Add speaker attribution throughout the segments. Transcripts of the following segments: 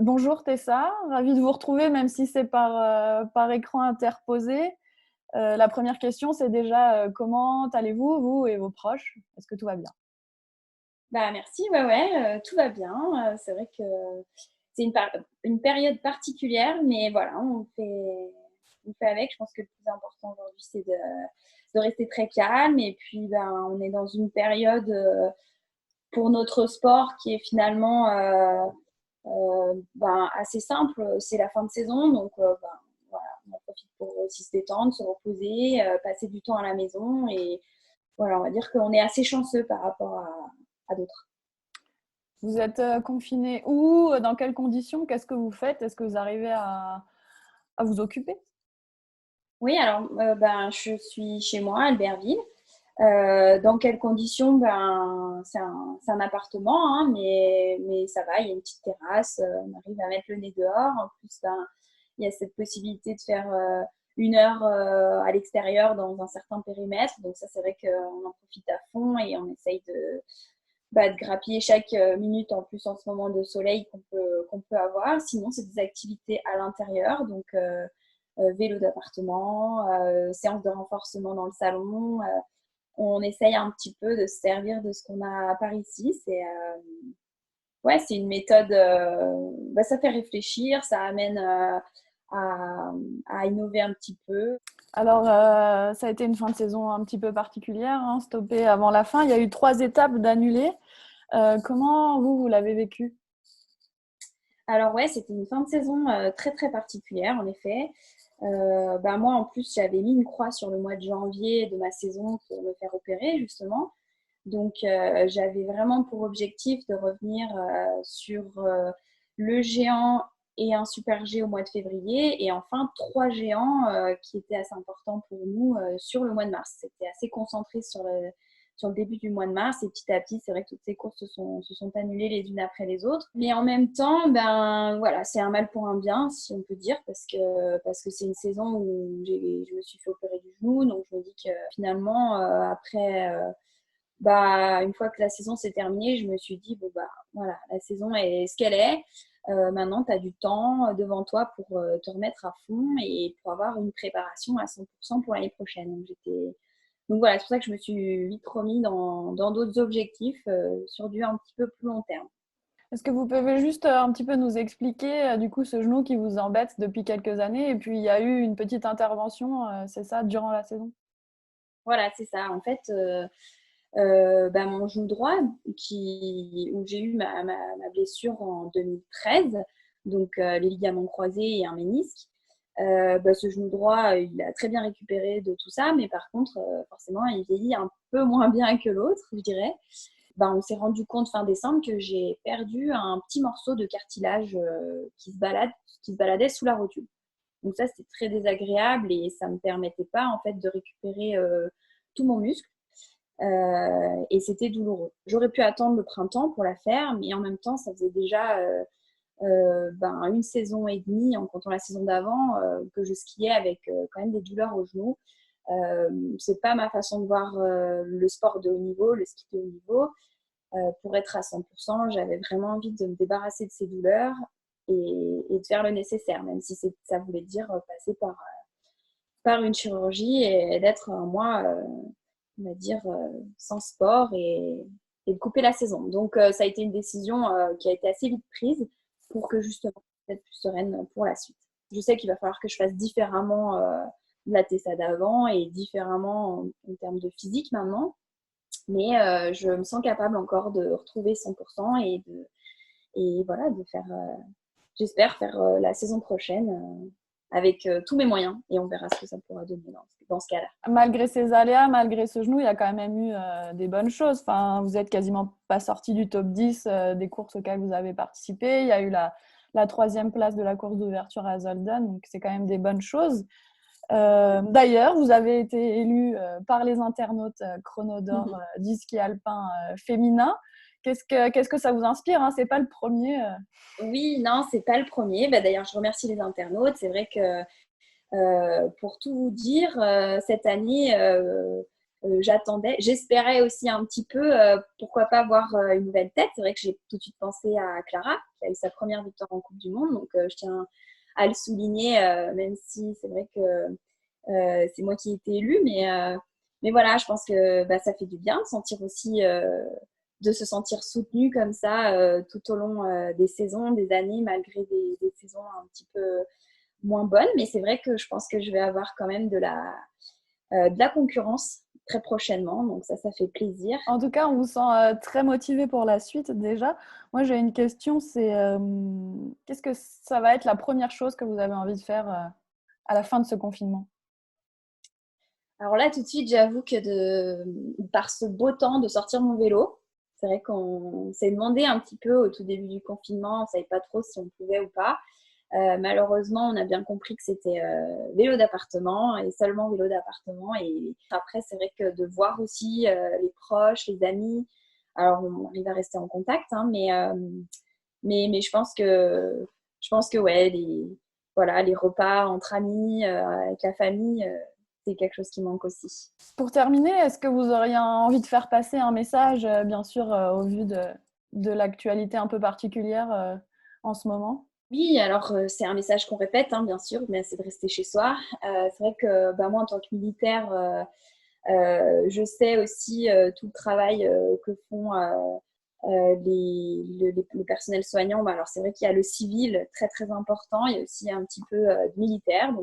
Speaker 1: Bonjour Tessa, ravie de vous retrouver même si c'est par écran interposé. La première question, c'est déjà comment allez-vous, vous et vos proches? Est-ce que tout va bien?
Speaker 2: Bah, merci, ouais, ouais, tout va bien. C'est vrai que c'est une période particulière, mais voilà, on fait avec. Je pense que le plus important aujourd'hui, c'est de rester très calme. Et puis, ben, on est dans une période pour notre sport qui est finalement ben, assez simple. C'est la fin de saison, donc ben, voilà, on en profite pour aussi se détendre, se reposer, passer du temps à la maison. Et voilà, on va dire qu'on est assez chanceux par rapport à d'autres.
Speaker 1: Vous êtes confinés où? Dans quelles conditions? Qu'est-ce que vous faites? Est-ce que vous arrivez à vous occuper?
Speaker 2: Oui, alors ben, je suis chez moi, à Albertville. Dans quelles conditions? Ben, c'est un appartement, hein, mais ça va, il y a une petite terrasse, on arrive à mettre le nez dehors. En plus, ben, il y a cette possibilité de faire 1 heure à l'extérieur dans un certain périmètre. Donc ça, c'est vrai qu'on en profite à fond et on essaye de grappiller chaque minute en plus en ce moment de soleil qu'on peut avoir. Sinon, c'est des activités à l'intérieur, donc vélo d'appartement, séance de renforcement dans le salon. On essaye un petit peu de se servir de ce qu'on a par ici. Ouais, c'est une méthode, ça fait réfléchir, ça amène à, à innover un petit peu.
Speaker 1: Alors, ça a été une fin de saison un petit peu particulière, hein, stoppée avant la fin. Il y a eu 3 étapes d'annulées. Comment vous l'avez vécu?
Speaker 2: Alors ouais, c'était une fin de saison très très particulière en effet. Ben moi en plus j'avais mis une croix sur le mois de janvier de ma saison pour me faire opérer justement. Donc j'avais vraiment pour objectif de revenir sur le géant et un super G au mois de février et enfin 3 géants qui étaient assez importants pour nous sur le mois de mars. C'était assez concentré sur le début du mois de mars et petit à petit, c'est vrai que toutes ces courses se sont annulées les unes après les autres. Mais en même temps, ben voilà, c'est un mal pour un bien, si on peut dire, parce que c'est une saison où je me suis fait opérer du genou, donc je me dis que finalement, après, bah, une fois que la saison s'est terminée, je me suis dit, bon, bah voilà, la saison est ce qu'elle est. Maintenant, tu as du temps devant toi pour te remettre à fond et pour avoir une préparation à 100% pour l'année prochaine. Donc voilà, c'est pour ça que je me suis vite remis dans d'autres objectifs sur du un petit peu plus long terme.
Speaker 1: Est-ce que vous pouvez juste un petit peu nous expliquer du coup ce genou qui vous embête depuis quelques années et puis il y a eu une petite intervention, c'est ça, durant la saison?
Speaker 2: Voilà, c'est ça. En fait, bah, mon genou droit, où j'ai eu ma blessure en 2013, donc les ligaments croisés et un ménisque. Bah, ce genou droit, il a très bien récupéré de tout ça, mais par contre, forcément, il vieillit un peu moins bien que l'autre, je dirais. Bah, on s'est rendu compte fin décembre que j'ai perdu un petit morceau de cartilage qui se baladait sous la rotule. Donc ça, c'était très désagréable et ça ne me permettait pas en fait de récupérer tout mon muscle. Et c'était douloureux. J'aurais pu attendre le printemps pour la faire, mais en même temps, ça faisait déjà ben, une saison et demie, en comptant la saison d'avant, que je skiais avec quand même des douleurs au genou. C'est pas ma façon de voir le sport de haut niveau, le ski de haut niveau. Pour être à 100%, j'avais vraiment envie de me débarrasser de ces douleurs et de faire le nécessaire, même si ça voulait dire passer par une chirurgie et d'être un mois, on va dire, sans sport et de couper la saison. Donc, ça a été une décision qui a été assez vite prise pour que justement, être plus sereine pour la suite. Je sais qu'il va falloir que je fasse différemment de la Tessa d'avant et différemment en termes de physique maintenant. Mais je me sens capable encore de retrouver 100% et voilà, j'espère faire la saison prochaine avec tous mes moyens et on verra ce que ça pourra donner dans ce cas-là.
Speaker 1: Malgré ces aléas, malgré ce genou, il y a quand même eu des bonnes choses. Enfin, vous êtes quasiment pas sorti du top 10 des courses auxquelles vous avez participé. Il y a eu la troisième place de la course d'ouverture à Zolden, donc c'est quand même des bonnes choses. D'ailleurs, vous avez été élu par les internautes chrono d'or du ski alpin féminin. Qu'est-ce que ça vous inspire, hein? C'est pas le premier.
Speaker 2: Oui, non, c'est pas le premier. Bah, d'ailleurs, je remercie les internautes. C'est vrai que pour tout vous dire, cette année, j'attendais. J'espérais aussi un petit peu, pourquoi pas voir une nouvelle tête. C'est vrai que j'ai tout de suite pensé à Clara, qui a eu sa première victoire en Coupe du Monde. Donc, je tiens à le souligner, même si c'est vrai que c'est moi qui ai été élue. Mais voilà, je pense que ça fait du bien de sentir aussi, de se sentir soutenu comme ça tout au long des saisons, des années, malgré des saisons un petit peu moins bonnes. Mais c'est vrai que je pense que je vais avoir quand même de la concurrence très prochainement. Donc ça fait plaisir.
Speaker 1: En tout cas, on vous sent très motivé pour la suite déjà. Moi, j'ai une question, c'est qu'est-ce que ça va être la première chose que vous avez envie de faire à la fin de ce confinement?
Speaker 2: Alors là, tout de suite, j'avoue que par ce beau temps, de sortir mon vélo. C'est vrai qu'on s'est demandé un petit peu au tout début du confinement, on ne savait pas trop si on pouvait ou pas. Malheureusement, on a bien compris que c'était vélo d'appartement et seulement vélo d'appartement. Et après, c'est vrai que de voir aussi les proches, les amis, alors on arrive à rester en contact, hein, mais je pense que ouais, voilà, les repas entre amis, avec la famille, c'est quelque chose qui manque aussi.
Speaker 1: Pour terminer, est-ce que vous auriez envie de faire passer un message, bien sûr, au vu de l'actualité un peu particulière en ce moment?
Speaker 2: Oui, alors c'est un message qu'on répète, hein, bien sûr, mais c'est de rester chez soi. C'est vrai que moi, en tant que militaire, je sais aussi tout le travail que font le personnel soignant. Alors c'est vrai qu'il y a le civil très très important, il y a aussi un petit peu de militaire.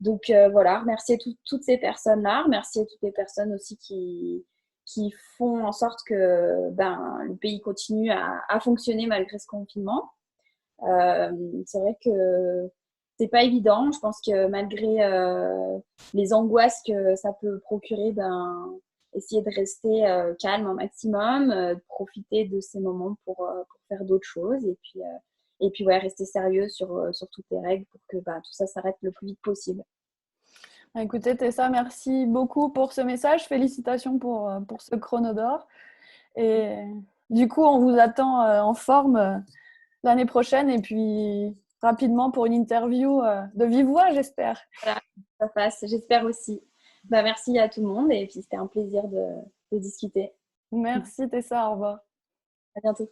Speaker 2: Donc voilà, remercier toutes ces personnes-là, remercier toutes les personnes aussi qui font en sorte que le pays continue à fonctionner malgré ce confinement. C'est vrai que c'est pas évident. Je pense que malgré les angoisses que ça peut procurer, essayer de rester calme un maximum, de profiter de ces moments pour faire d'autres choses et puis ouais, rester sérieux sur toutes les règles pour que tout ça s'arrête le plus vite possible.
Speaker 1: Écoutez, Tessa, merci beaucoup pour ce message. Félicitations pour ce chrono d'or. Et du coup, on vous attend en forme l'année prochaine et puis rapidement pour une interview de vive voix, j'espère.
Speaker 2: Voilà, ça passe, j'espère aussi. Merci à tout le monde et puis c'était un plaisir de discuter.
Speaker 1: Merci Tessa, au revoir.
Speaker 2: À bientôt.